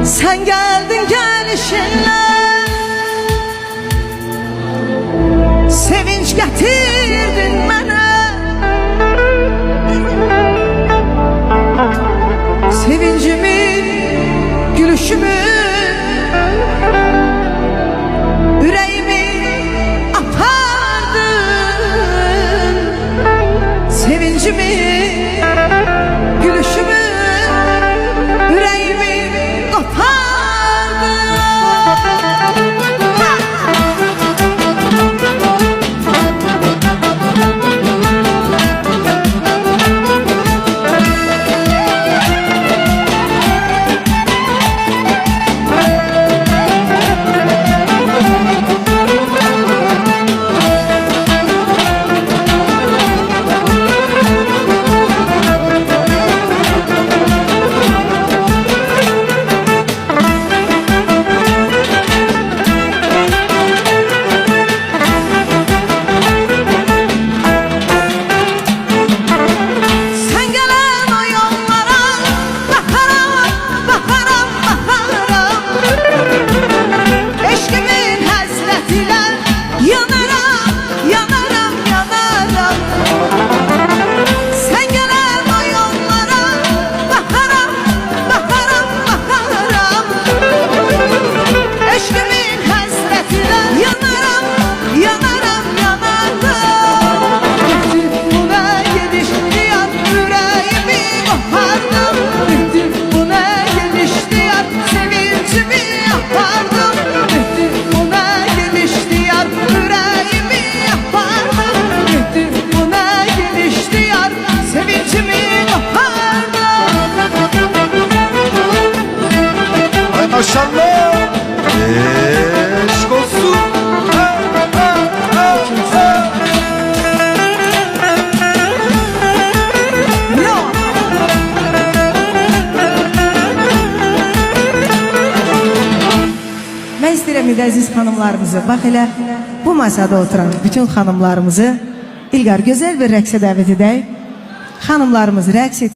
Sen geldin gelişinle, sevinç getirdin bana. Sevincimi, gülüşümü, yüreğimi apardın. Sevincimi, gülüşümü, yüreğimi kopardın. Maşallah, eşk olsun. Ben istəyirəm əziz xanımlarımızı, bax elə bu masada oturan bütün xanımlarımızı İlqar gözəl bir rəqsə dəvət edək. Xanımlarımız rəqs etsin.